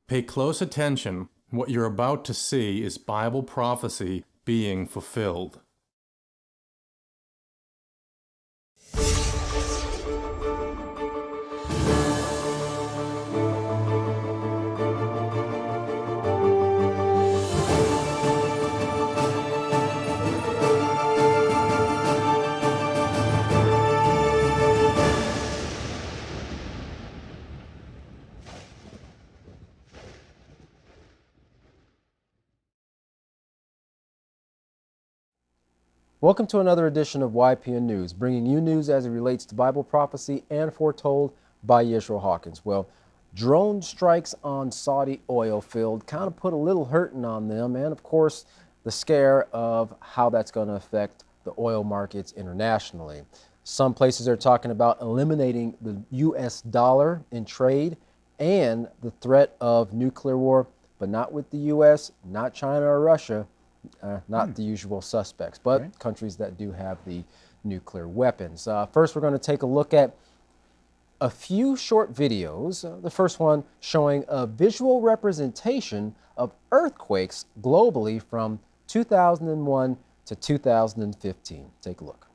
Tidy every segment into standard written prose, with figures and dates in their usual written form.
Pay close attention. What you're about to see is Bible prophecy being fulfilled. Welcome to another edition of YPN News, bringing you news as it relates to Bible prophecy and foretold by Yisrael Hawkins. Well, drone strikes on Saudi oil field kind of put a little hurting on them, and of course, the scare of how that's going to affect the oil markets internationally. Some places are talking about eliminating the U.S. dollar in trade and the threat of nuclear war, but not with the U.S., not China or Russia. Not the usual suspects, but countries that do have the nuclear weapons. First, we're going to take a look at a few short videos. The first one showing a visual representation of earthquakes globally from 2001 to 2015. Take a look.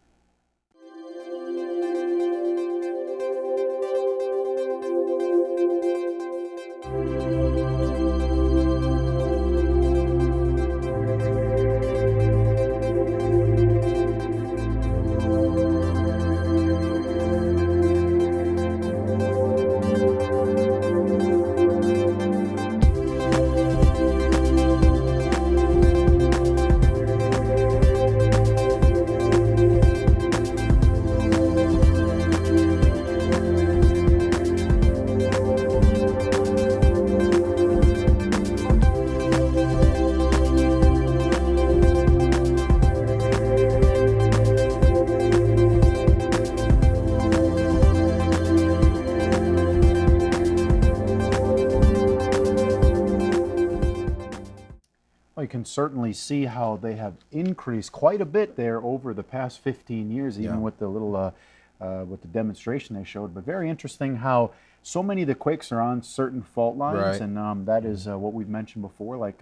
Well, you can certainly see how they have increased quite a bit there over the past 15 years, even with the little with the demonstration they showed. But very interesting how so many of the quakes are on certain fault lines, and that is what we've mentioned before, like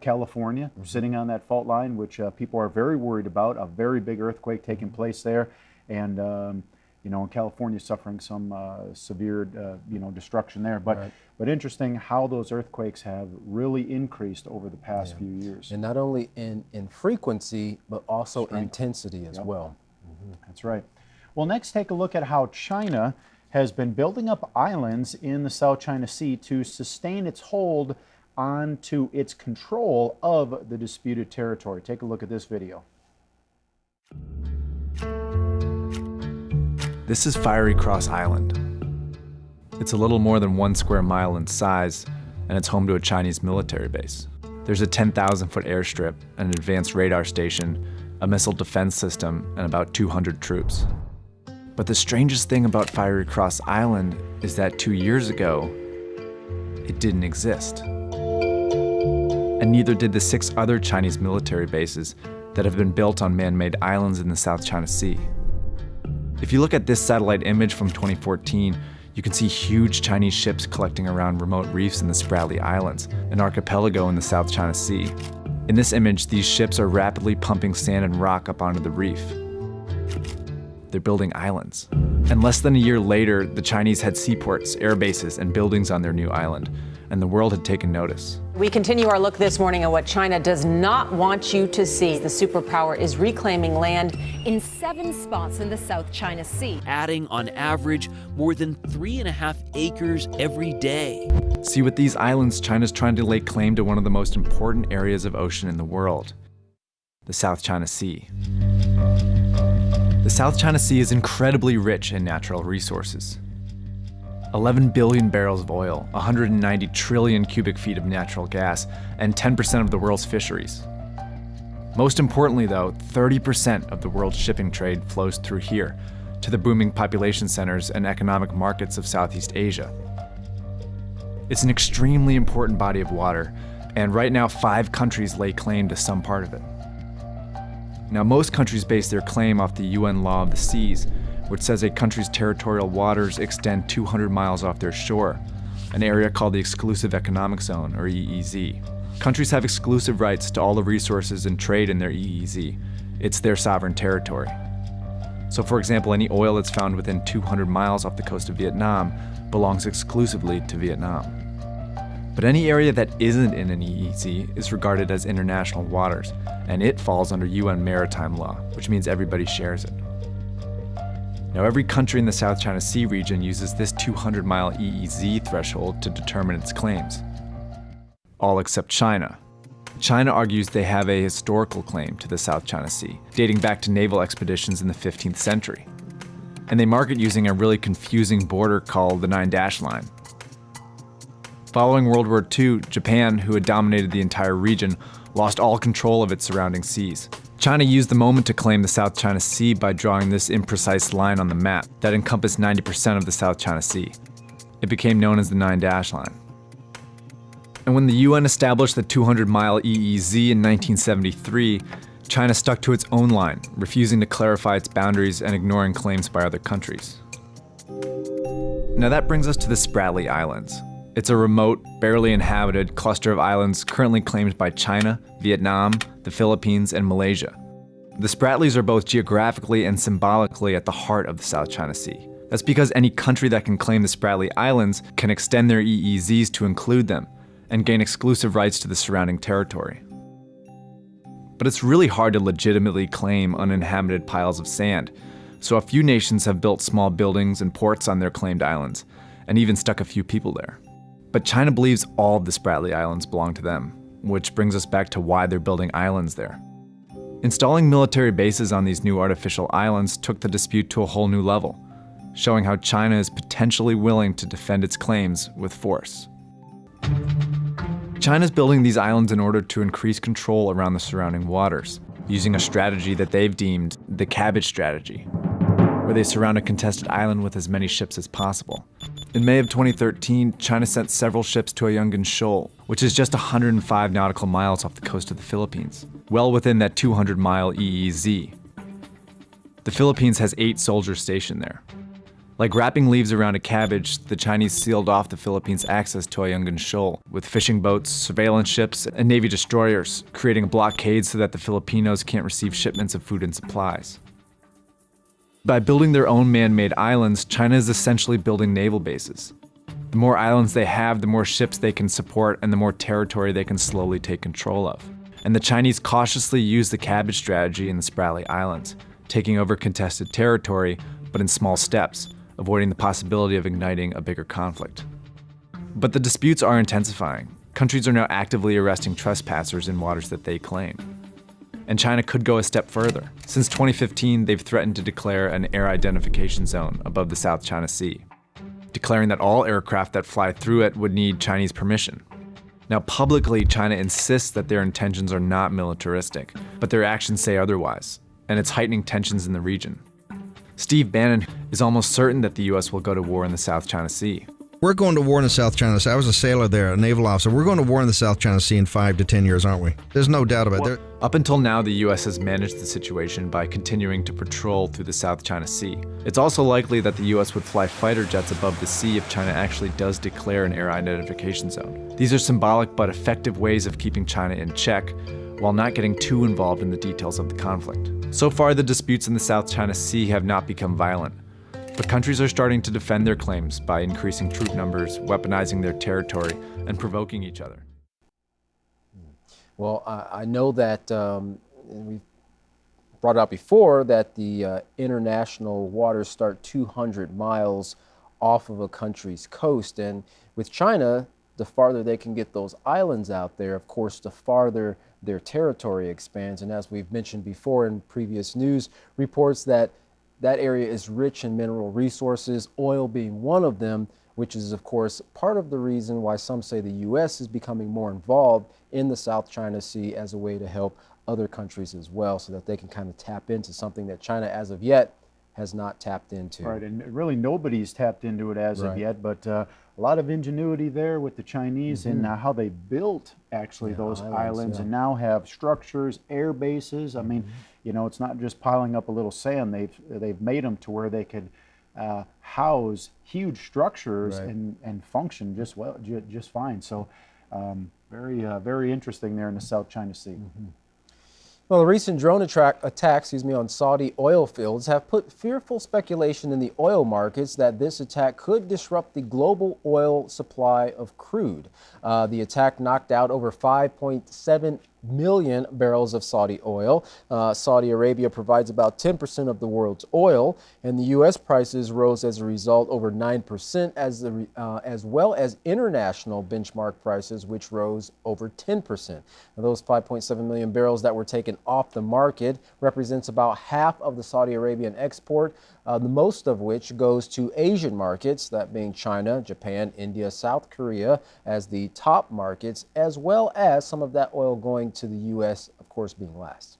California sitting on that fault line, which people are very worried about, a very big earthquake taking place there, and you know, California suffering some severe you know, destruction there. But interesting how those earthquakes have really increased over the past few years. And not only in frequency, but also intensity as well. That's right. Well, next take a look at how China has been building up islands in the South China Sea to sustain its hold onto its control of the disputed territory. Take a look at this video. This is Fiery Cross Island. It's a little more than 1 square mile in size, and it's home to a Chinese military base. There's a 10,000-foot airstrip, an advanced radar station, a missile defense system, and about 200 troops. But the strangest thing about Fiery Cross Island is that 2 years ago, it didn't exist. And neither did the 6 other Chinese military bases that have been built on man-made islands in the South China Sea. If you look at this satellite image from 2014, you can see huge Chinese ships collecting around remote reefs in the Spratly Islands, an archipelago in the South China Sea. In this image, these ships are rapidly pumping sand and rock up onto the reef. They're building islands. And less than a year later, the Chinese had seaports, air bases, and buildings on their new island, and the world had taken notice. We continue our look this morning at what China does not want you to see. The superpower is reclaiming land in 7 spots in the South China Sea, adding on average more than 3.5 acres every day. See, with these islands, China's trying to lay claim to one of the most important areas of ocean in the world, the South China Sea. The South China Sea is incredibly rich in natural resources. 11 billion barrels of oil, 190 trillion cubic feet of natural gas, and 10% of the world's fisheries. Most importantly though, 30% of the world's shipping trade flows through here, to the booming population centers and economic markets of Southeast Asia. It's an extremely important body of water, and right now 5 countries lay claim to some part of it. Now, most countries base their claim off the UN Law of the Seas, which says a country's territorial waters extend 200 miles off their shore, an area called the Exclusive Economic Zone, or EEZ. Countries have exclusive rights to all the resources and trade in their EEZ. It's their sovereign territory. So for example, any oil that's found within 200 miles off the coast of Vietnam belongs exclusively to Vietnam. But any area that isn't in an EEZ is regarded as international waters, and it falls under UN maritime law, which means everybody shares it. Now, every country in the South China Sea region uses this 200-mile EEZ threshold to determine its claims. All except China. China argues they have a historical claim to the South China Sea, dating back to naval expeditions in the 15th century. And they mark it using a really confusing border called the 9-dash line. Following World War II, Japan, who had dominated the entire region, lost all control of its surrounding seas. China used the moment to claim the South China Sea by drawing this imprecise line on the map that encompassed 90% of the South China Sea. It became known as the 9-dash line. And when the UN established the 200-mile EEZ in 1973, China stuck to its own line, refusing to clarify its boundaries and ignoring claims by other countries. Now that brings us to the Spratly Islands. It's a remote, barely inhabited cluster of islands currently claimed by China, Vietnam, the Philippines, and Malaysia. The Spratlys are both geographically and symbolically at the heart of the South China Sea. That's because any country that can claim the Spratly Islands can extend their EEZs to include them and gain exclusive rights to the surrounding territory. But it's really hard to legitimately claim uninhabited piles of sand, so a few nations have built small buildings and ports on their claimed islands, and even stuck a few people there. But China believes all of the Spratly Islands belong to them, which brings us back to why they're building islands there. Installing military bases on these new artificial islands took the dispute to a whole new level, showing how China is potentially willing to defend its claims with force. China's building these islands in order to increase control around the surrounding waters, using a strategy that they've deemed the cabbage strategy, where they surround a contested island with as many ships as possible. In May of 2013, China sent several ships to Ayungin Shoal, which is just 105 nautical miles off the coast of the Philippines, well within that 200-mile EEZ. The Philippines has 8 soldiers stationed there. Like wrapping leaves around a cabbage, the Chinese sealed off the Philippines' access to Ayungin Shoal with fishing boats, surveillance ships, and Navy destroyers, creating a blockade so that the Filipinos can't receive shipments of food and supplies. By building their own man-made islands, China is essentially building naval bases. The more islands they have, the more ships they can support, and the more territory they can slowly take control of. And the Chinese cautiously use the cabbage strategy in the Spratly Islands, taking over contested territory, but in small steps, avoiding the possibility of igniting a bigger conflict. But the disputes are intensifying. Countries are now actively arresting trespassers in waters that they claim. And China could go a step further. Since 2015, they've threatened to declare an air identification zone above the South China Sea, declaring that all aircraft that fly through it would need Chinese permission. Now, publicly, China insists that their intentions are not militaristic, but their actions say otherwise, and it's heightening tensions in the region. Steve Bannon is almost certain that the U.S. will go to war in the South China Sea. We're going to war in the South China Sea. I was a sailor there, a naval officer. We're going to war in the South China Sea in 5 to 10 years, aren't we? There's no doubt about it. Up until now, the U.S. has managed the situation by continuing to patrol through the South China Sea. It's also likely that the U.S. would fly fighter jets above the sea if China actually does declare an air identification zone. These are symbolic but effective ways of keeping China in check, while not getting too involved in the details of the conflict. So far, the disputes in the South China Sea have not become violent, but countries are starting to defend their claims by increasing troop numbers, weaponizing their territory, and provoking each other. Well, I know that we brought out before that the international waters start 200 miles off of a country's coast, and with China, the farther they can get those islands out there, of course, the farther their territory expands. And as we've mentioned before in previous news reports, that area is rich in mineral resources, oil being one of them, which is, of course, part of the reason why some say the U.S. is becoming more involved in the South China Sea as a way to help other countries as well, so that they can kind of tap into something that China, as of yet, has not tapped into. Right, and really nobody's tapped into it as of yet, but a lot of ingenuity there with the Chinese in how they built actually those islands and now have structures, air bases. I mean, you know, it's not just piling up a little sand. They've made them to where they could house huge structures Right. and function just fine. So very interesting there in the South China Sea. Well, the recent drone attacks on Saudi oil fields have put fearful speculation in the oil markets that this attack could disrupt the global oil supply of crude. The attack knocked out over 5.7 million barrels of Saudi oil. Saudi Arabia provides about 10% of the world's oil, and the U.S. prices rose as a result over 9%, as well as international benchmark prices, which rose over 10%. Now, those 5.7 million barrels that were taken off the market represents about half of the Saudi Arabian export, the most of which goes to Asian markets, that being China, Japan, India, South Korea as the top markets, as well as some of that oil going to the U.S., of course, being last.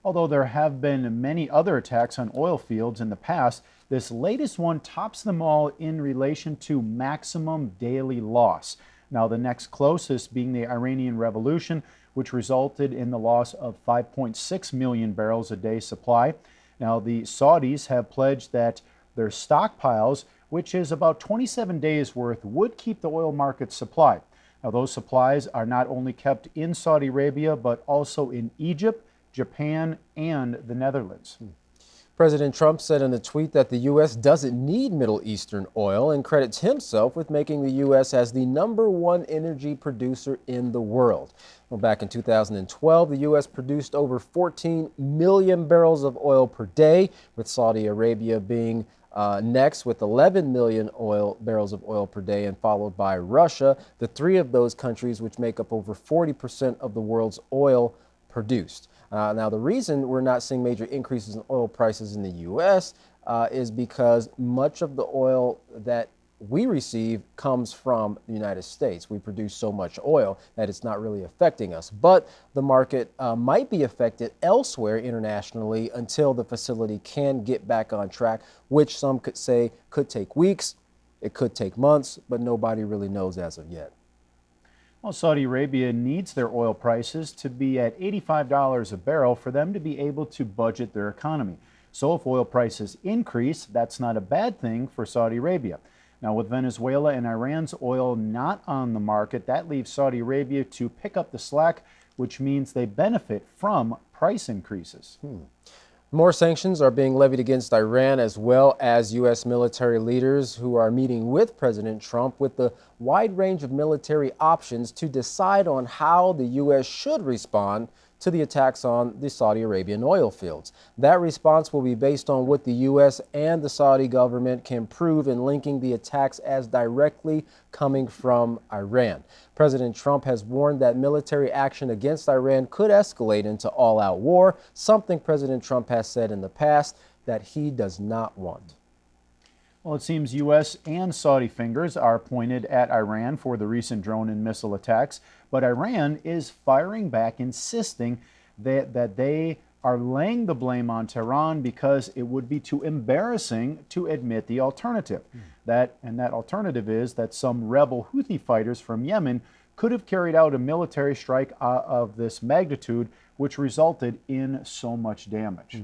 Although there have been many other attacks on oil fields in the past, this latest one tops them all in relation to maximum daily loss. Now, the next closest being the Iranian Revolution, which resulted in the loss of 5.6 million barrels a day supply. Now, the Saudis have pledged that their stockpiles, which is about 27 days worth, would keep the oil market supplied. Now, those supplies are not only kept in Saudi Arabia, but also in Egypt, Japan, and the Netherlands. President Trump said in a tweet that the U.S. doesn't need Middle Eastern oil and credits himself with making the U.S. as the #1 energy producer in the world. Well, back in 2012, the U.S. produced over 14 million barrels of oil per day, with Saudi Arabia being next with 11 million barrels of oil per day, and followed by Russia, the three of those countries which make up over 40% of the world's oil produced. Now, the reason we're not seeing major increases in oil prices in the U.S. Is because much of the oil that we receive comes from the United States. We produce so much oil that it's not really affecting us. But the market might be affected elsewhere internationally until the facility can get back on track, which some could say could take weeks, it could take months, but nobody really knows as of yet. Well, Saudi Arabia needs their oil prices to be at $85 a barrel for them to be able to budget their economy. So if oil prices increase, that's not a bad thing for Saudi Arabia. Now, with Venezuela and Iran's oil not on the market, that leaves Saudi Arabia to pick up the slack, which means they benefit from price increases. More sanctions are being levied against Iran, as well as U.S. military leaders who are meeting with President Trump with the wide range of military options to decide on how the U.S. should respond to the attacks on the Saudi Arabian oil fields. That response will be based on what the U.S. and the Saudi government can prove in linking the attacks as directly coming from Iran. President Trump has warned that military action against Iran could escalate into all-out war, something President Trump has said in the past that he does not want. Well, it seems U.S. and Saudi fingers are pointed at Iran for the recent drone and missile attacks, but Iran is firing back, insisting that they are laying the blame on Tehran because it would be too embarrassing to admit the alternative. That alternative is that some rebel Houthi fighters from Yemen could have carried out a military strike of this magnitude, which resulted in so much damage.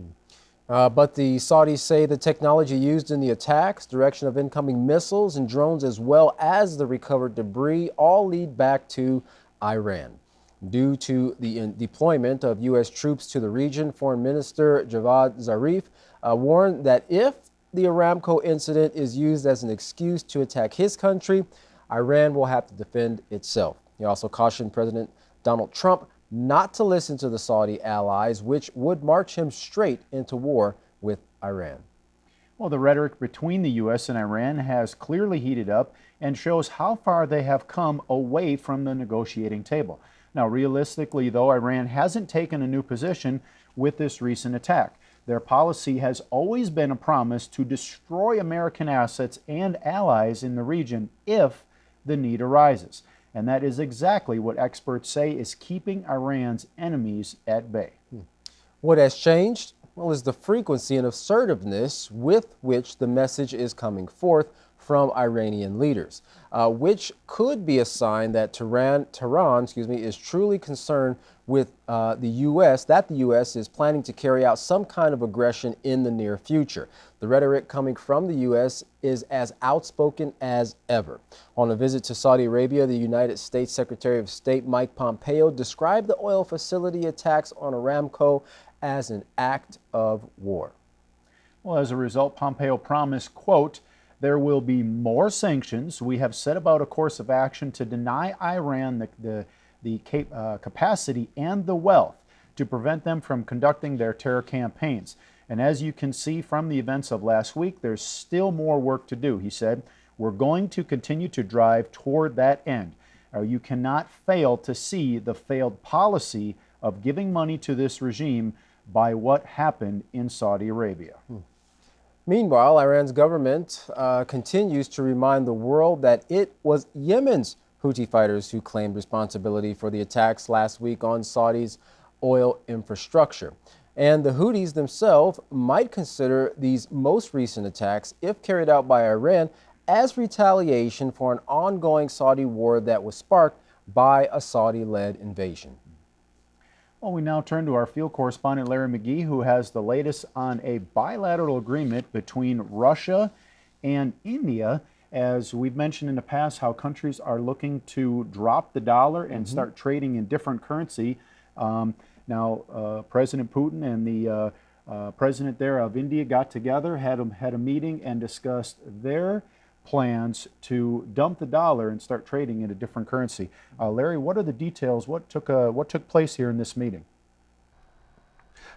But the Saudis say the technology used in the attacks, direction of incoming missiles and drones, as well as the recovered debris, all lead back to Iran. Due to the deployment of U.S. troops to the region, Foreign Minister Javad Zarif warned that if the Aramco incident is used as an excuse to attack his country, Iran will have to defend itself. He also cautioned President Donald Trump not to listen to the Saudi allies, which would march him straight into war with Iran. Well, the rhetoric between the U.S. and Iran has clearly heated up and shows how far they have come away from the negotiating table. Now, realistically, though, Iran hasn't taken a new position with this recent attack. Their policy has always been a promise to destroy American assets and allies in the region if the need arises. And that is exactly what experts say is keeping Iran's enemies at bay. What has changed? Well, is the frequency and assertiveness with which the message is coming forth from Iranian leaders, which could be a sign that Tehran, is truly concerned with the U.S., that the U.S. is planning to carry out some kind of aggression in the near future. The rhetoric coming from the U.S. is as outspoken as ever. On a visit to Saudi Arabia, the United States Secretary of State Mike Pompeo described the oil facility attacks on Aramco as an act of war. Well, as a result, Pompeo promised, quote, "There will be more sanctions. We have set about a course of action to deny Iran the capacity and the wealth to prevent them from conducting their terror campaigns. And as you can see from the events of last week, there's still more work to do," he said. "We're going to continue to drive toward that end. You cannot fail to see the failed policy of giving money to this regime by what happened in Saudi Arabia." Meanwhile, Iran's government continues to remind the world that it was Yemen's Houthi fighters who claimed responsibility for the attacks last week on Saudi's oil infrastructure. And the Houthis themselves might consider these most recent attacks, if carried out by Iran, as retaliation for an ongoing Saudi war that was sparked by a Saudi-led invasion. Well, we now turn to our field correspondent, Larry McGee, who has the latest on a bilateral agreement between Russia and India. As we've mentioned in the past, how countries are looking to drop the dollar and start trading in different currency. Now, President Putin and the president there of India got together, had a meeting, and discussed their plans to dump the dollar and start trading in a different currency. Larry, what are the details? What took place here in this meeting?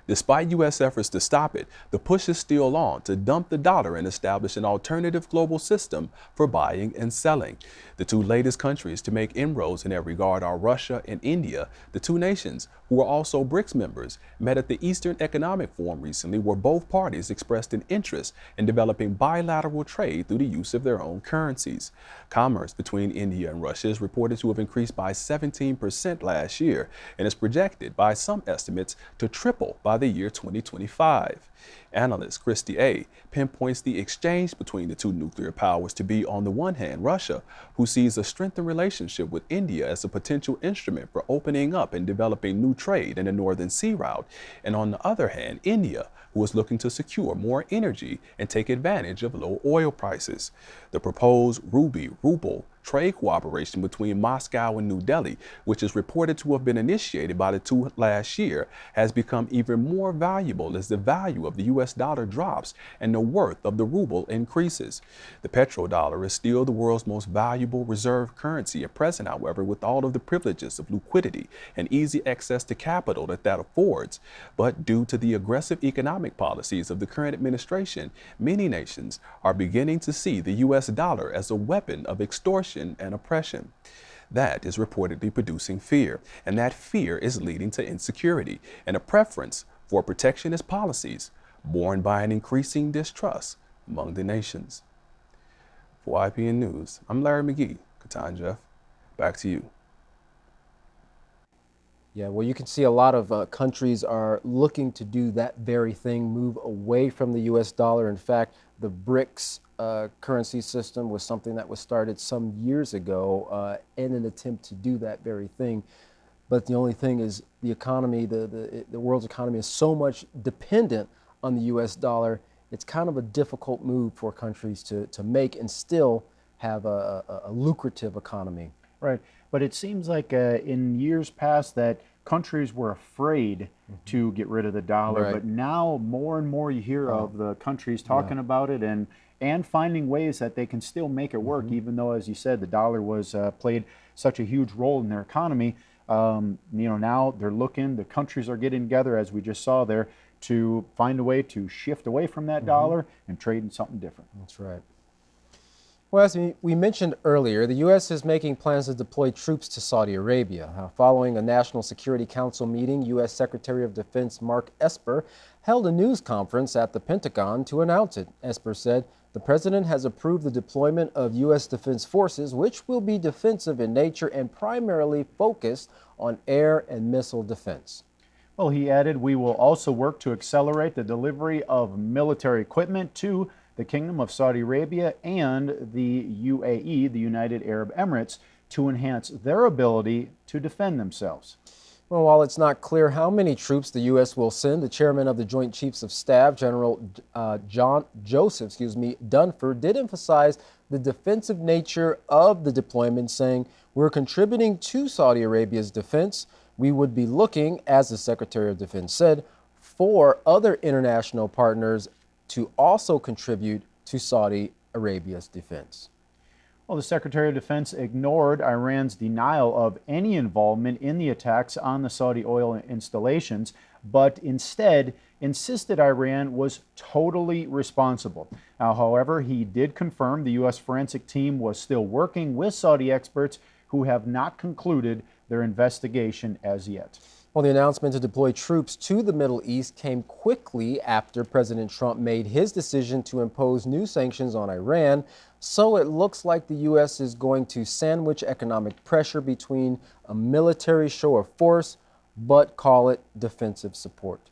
Despite U.S. efforts to stop it, the push is still on to dump the dollar and establish an alternative global system for buying and selling. The two latest countries to make inroads in that regard are Russia and India. The two nations, who are also BRICS members, met at the Eastern Economic Forum recently, where both parties expressed an interest in developing bilateral trade through the use of their own currencies. Commerce between India and Russia is reported to have increased by 17% last year and is projected by some estimates to triple by the year 2025. Analyst Christy A. pinpoints the exchange between the two nuclear powers to be, on the one hand, Russia, who sees a strengthened relationship with India as a potential instrument for opening up and developing new trade in the Northern Sea Route, and on the other hand, India, who is looking to secure more energy and take advantage of low oil prices. The proposed ruble trade cooperation between Moscow and New Delhi, which is reported to have been initiated by the two last year, has become even more valuable as the value of the U.S. dollar drops and the worth of the ruble increases. The petrodollar is still the world's most valuable reserve currency at present, however, with all of the privileges of liquidity and easy access to capital that affords. But due to the aggressive economic policies of the current administration, many nations are beginning to see the U.S. dollar as a weapon of extortion and oppression. That is reportedly producing fear, and that fear is leading to insecurity and a preference for protectionist policies borne by an increasing distrust among the nations. For YPN News, I'm Larry McGee. Katan Jeff, back to you. Yeah, well, you can see a lot of countries are looking to do that very thing, move away from the U.S. dollar. In fact, the BRICS currency system was something that was started some years ago in an attempt to do that very thing. But the only thing is the economy, the world's economy is so much dependent on the U.S. dollar. It's kind of a difficult move for countries to make and still have a lucrative economy. Right. But it seems like in years past that countries were afraid to get rid of the dollar. Right. But now more and more you hear of the countries talking about it and finding ways that they can still make it work, even though, as you said, the dollar was played such a huge role in their economy. Now they're looking, the countries are getting together, as we just saw there, to find a way to shift away from that dollar and trade in something different. That's right. Well, as we mentioned earlier, the U.S. is making plans to deploy troops to Saudi Arabia. Following a National Security Council meeting, U.S. Secretary of Defense Mark Esper held a news conference at the Pentagon to announce it. Esper said the president has approved the deployment of U.S. Defense forces, which will be defensive in nature and primarily focused on air and missile defense. Well, he added, we will also work to accelerate the delivery of military equipment to the Kingdom of Saudi Arabia and the UAE, the United Arab Emirates, to enhance their ability to defend themselves. Well, while it's not clear how many troops the U.S. will send, the chairman of the Joint Chiefs of Staff, General Joseph Dunford, did emphasize the defensive nature of the deployment, saying, "We're contributing to Saudi Arabia's defense. We would be looking," as the Secretary of Defense said, "for other international partners to also contribute to Saudi Arabia's defense." Well, the Secretary of Defense ignored Iran's denial of any involvement in the attacks on the Saudi oil installations, but instead insisted Iran was totally responsible. Now, however, he did confirm the U.S. forensic team was still working with Saudi experts who have not concluded their investigation as yet. Well, the announcement to deploy troops to the Middle East came quickly after President Trump made his decision to impose new sanctions on Iran. So it looks like the U.S. is going to sandwich economic pressure between a military show of force, but call it defensive support.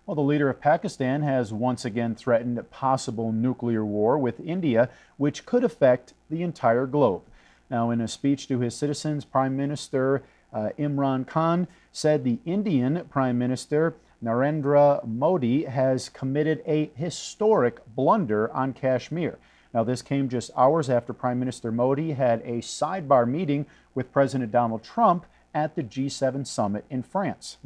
Well, the leader of Pakistan has once again threatened a possible nuclear war with India, which could affect the entire globe. Now, in a speech to his citizens, Prime Minister Imran Khan said the Indian Prime Minister Narendra Modi has committed a historic blunder on Kashmir. Now, this came just hours after Prime Minister Modi had a sidebar meeting with President Donald Trump at the G7 summit in France.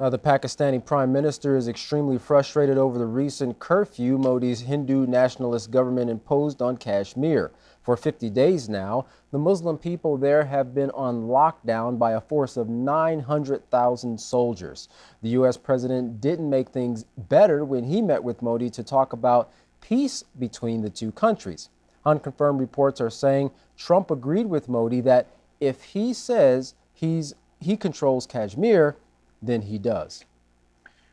The Pakistani Prime Minister is extremely frustrated over the recent curfew Modi's Hindu nationalist government imposed on Kashmir. For 50 days now, the Muslim people there have been on lockdown by a force of 900,000 soldiers. The U.S. president didn't make things better when he met with Modi to talk about peace between the two countries. Unconfirmed reports are saying Trump agreed with Modi that if he says he controls Kashmir, then he does.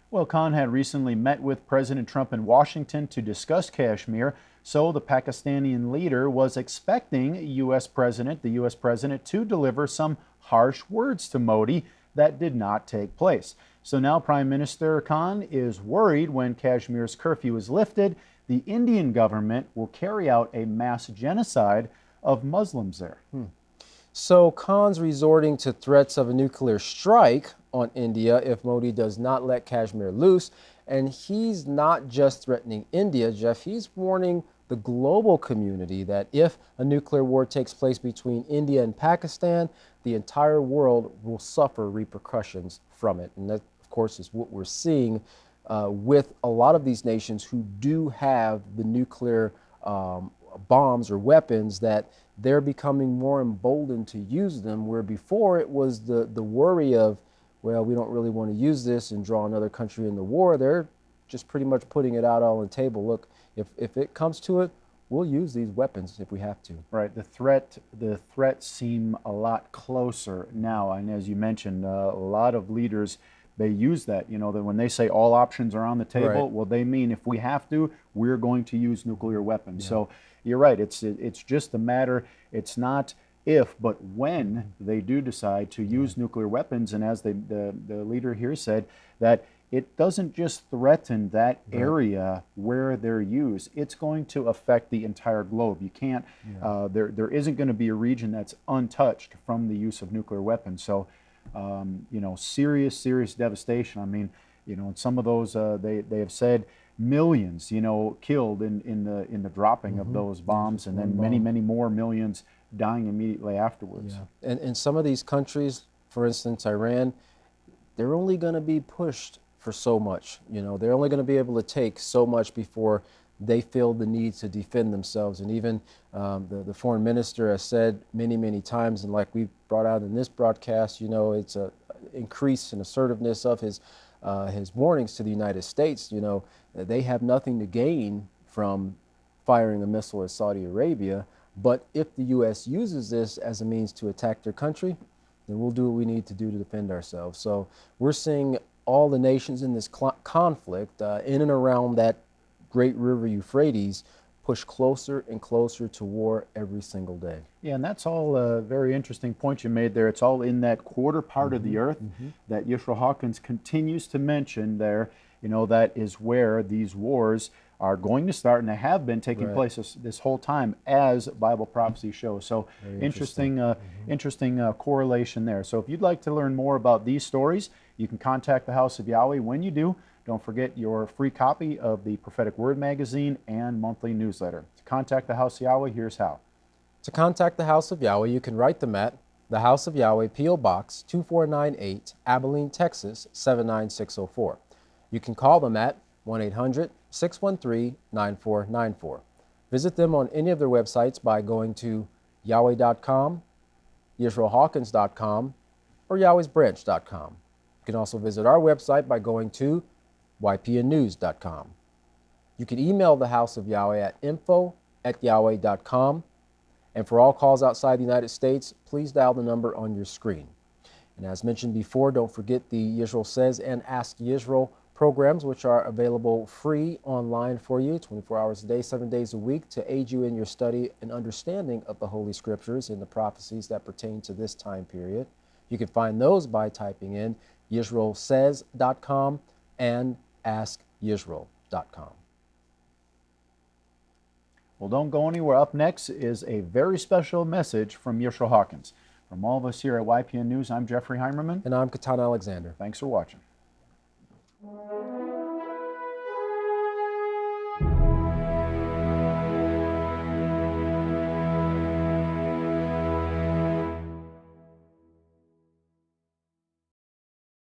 Well, Khan had recently met with President Trump in Washington to discuss Kashmir, so the Pakistani leader was expecting the U.S. president to deliver some harsh words to Modi. That did not take place. So now Prime Minister Khan is worried when Kashmir's curfew is lifted, the Indian government will carry out a mass genocide of Muslims there. So Khan's resorting to threats of a nuclear strike on India if Modi does not let Kashmir loose. And he's not just threatening India, Jeff, he's warning the global community that if a nuclear war takes place between India and Pakistan, the entire world will suffer repercussions from it. And that, of course, is what we're seeing with a lot of these nations who do have the nuclear bombs or weapons, that they're becoming more emboldened to use them, where before it was the worry of, well, we don't really want to use this and draw another country in the war. They're just pretty much putting it out on the table. Look, if it comes to it, we'll use these weapons if we have to. Right. The threats seem a lot closer now. And as you mentioned, a lot of leaders, they use that, that when they say all options are on the table, right, well, they mean if we have to, we're going to use nuclear weapons. Yeah. So you're right. It's just a matter, it's not if, but when they do decide to use nuclear weapons. And as the leader here said, that it doesn't just threaten that area where they're used. It's going to affect the entire globe. You can't, there isn't going to be a region that's untouched from the use of nuclear weapons. So, serious devastation. I mean, in some of those, they have said millions, killed in the dropping of those bombs, and then many more millions dying immediately afterwards. Yeah. And some of these countries, for instance, Iran, they're only going to be pushed for so much. They're only going to be able to take so much before they feel the need to defend themselves. And even the foreign minister has said many times, and like we brought out in this broadcast, it's an increase in assertiveness of his warnings to the United States. They have nothing to gain from firing a missile at Saudi Arabia, but if the U.S. uses this as a means to attack their country, then we'll do what we need to do to defend ourselves. So we're seeing all the nations in this conflict in and around that great river Euphrates push closer and closer to war every single day. Yeah, and that's all a very interesting point you made there. It's all in that quarter part of the earth that Yeshua Hawkins continues to mention there. That is where these wars are going to start, and they have been taking Right. place this whole time as Bible prophecy shows. So Very interesting correlation there. So if you'd like to learn more about these stories, you can contact the House of Yahweh. When you do, don't forget your free copy of the Prophetic Word magazine and monthly newsletter. To contact the House of Yahweh, here's how. To contact the House of Yahweh, you can write them at the House of Yahweh, P.O. Box 2498, Abilene, Texas 79604. You can call them at 1-800-613-9494. Visit them on any of their websites by going to yahweh.com, yisraelhawkins.com, or yahwehsbranch.com. You can also visit our website by going to ypnnews.com. You can email the House of Yahweh at info@yahweh.com. And for all calls outside the United States, please dial the number on your screen. And as mentioned before, don't forget the Yisrael Says and Ask Yisrael programs, which are available free online for you 24 hours a day, 7 days a week, to aid you in your study and understanding of the Holy Scriptures and the prophecies that pertain to this time period. You can find those by typing in YisraelSays.com and AskYisrael.com. Well, don't go anywhere. Up next is a very special message from Yisrael Hawkins. From all of us here at YPN News, I'm Jeffrey Heimerman. And I'm Katan Alexander. Thanks for watching.